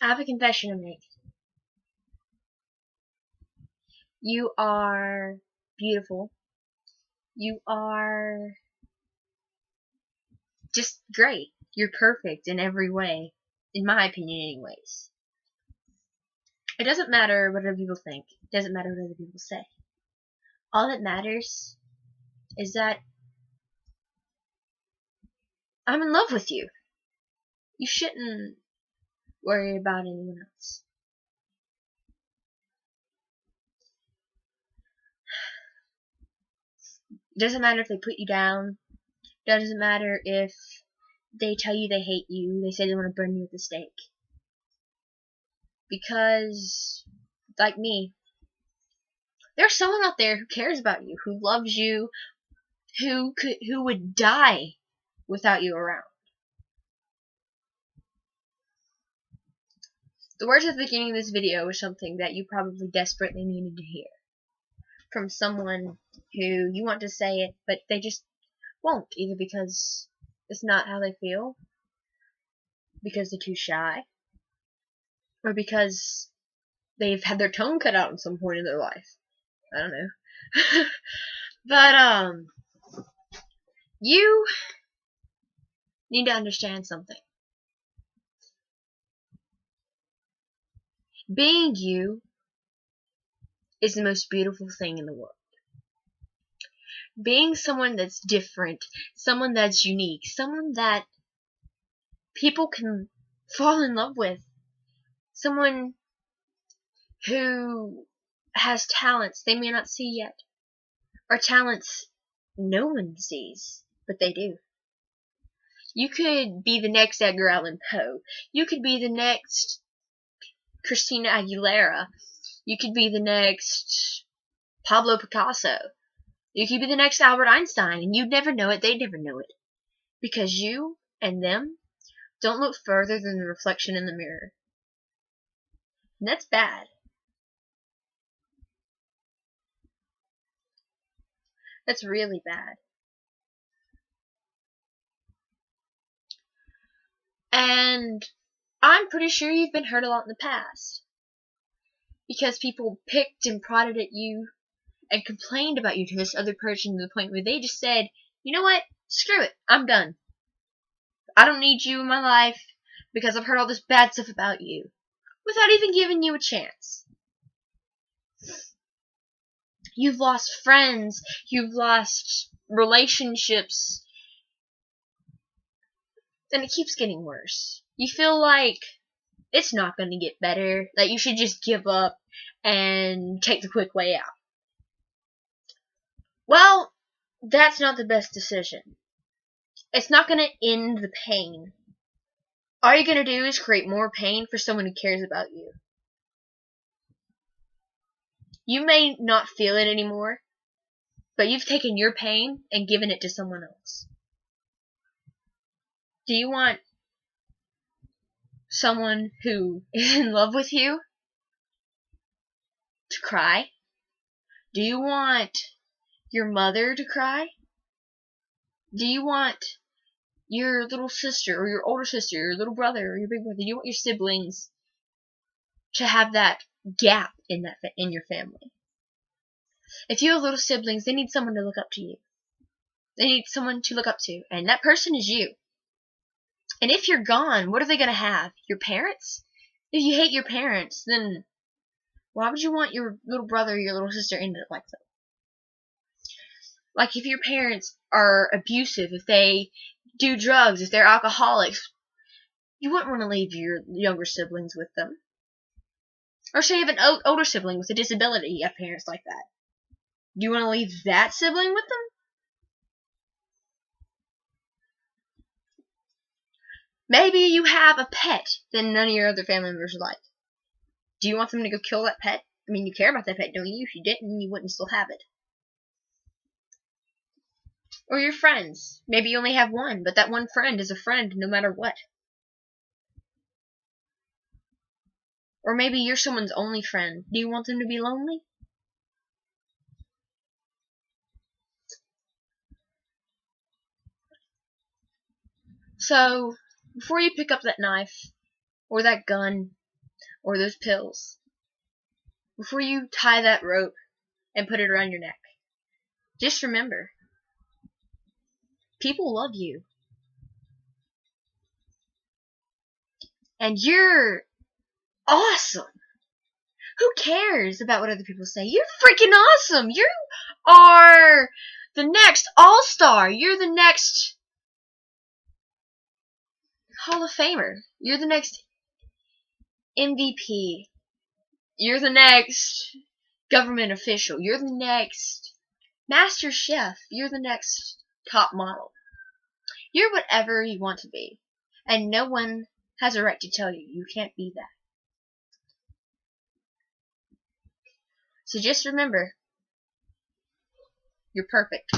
I have a confession to make. You are beautiful. You are just great. You're perfect in every way. In my opinion, anyways. It doesn't matter what other people think. It doesn't matter what other people say. All that matters is that I'm in love with you. You shouldn't worry about anyone else. It doesn't matter if they put you down. It doesn't matter if they tell you they hate you. They say they want to burn you at the stake. Because, like me, there's someone out there who cares about you, who loves you, who would die without you around. The words at the beginning of this video was something that you probably desperately needed to hear from someone who you want to say it, but they just won't, either because it's not how they feel, because they're too shy, or because they've had their tongue cut out at some point in their life. I don't know. But, you need to understand something. Being you is the most beautiful thing in the world. Being someone that's different, someone that's unique, someone that people can fall in love with, someone who has talents they may not see yet, or talents no one sees, but they do. You could be the next Edgar Allan Poe. You could be the next Christina Aguilera. You could be the next Pablo Picasso. You could be the next Albert Einstein, and you'd never know it, they'd never know it. Because you and them don't look further than the reflection in the mirror. And that's bad. That's really bad. And I'm pretty sure you've been hurt a lot in the past. Because people picked and prodded at you and complained about you to this other person to the point where they just said, you know what? Screw it. I'm done. I don't need you in my life because I've heard all this bad stuff about you. Without even giving you a chance. You've lost friends. You've lost relationships. And it keeps getting worse. You feel like it's not going to get better. That you should just give up and take the quick way out. Well, that's not the best decision. It's not going to end the pain. All you're going to do is create more pain for someone who cares about you. You may not feel it anymore, but you've taken your pain and given it to someone else. Do you want someone who is in love with you to cry? Do you want your mother to cry? Do you want your little sister or your older sister, your little brother or your big brother? Do you want your siblings to have that gap in your family? If you have little siblings, they need someone to look up to you. They need someone to look up to, and that person is you. And if you're gone, what are they going to have? Your parents? If you hate your parents, then why would you want your little brother or your little sister ended up like that? Like if your parents are abusive, if they do drugs, if they're alcoholics, you wouldn't want to leave your younger siblings with them. Or say you have an older sibling with a disability, you have parents like that. Do you want to leave that sibling with them? Maybe you have a pet that none of your other family members like. Do you want them to go kill that pet? I mean, you care about that pet, don't you? If you didn't, you wouldn't still have it. Or your friends. Maybe you only have one, but that one friend is a friend no matter what. Or maybe you're someone's only friend. Do you want them to be lonely? So, before you pick up that knife, or that gun, or those pills, before you tie that rope and put it around your neck, just remember, people love you. And you're awesome. Who cares about what other people say? You're freaking awesome. You are the next all-star. You're the next Hall of Famer. You're the next MVP. You're the next government official. You're the next master chef. You're the next top model. You're whatever you want to be. And no one has a right to tell you you can't be that. So just remember, you're perfect.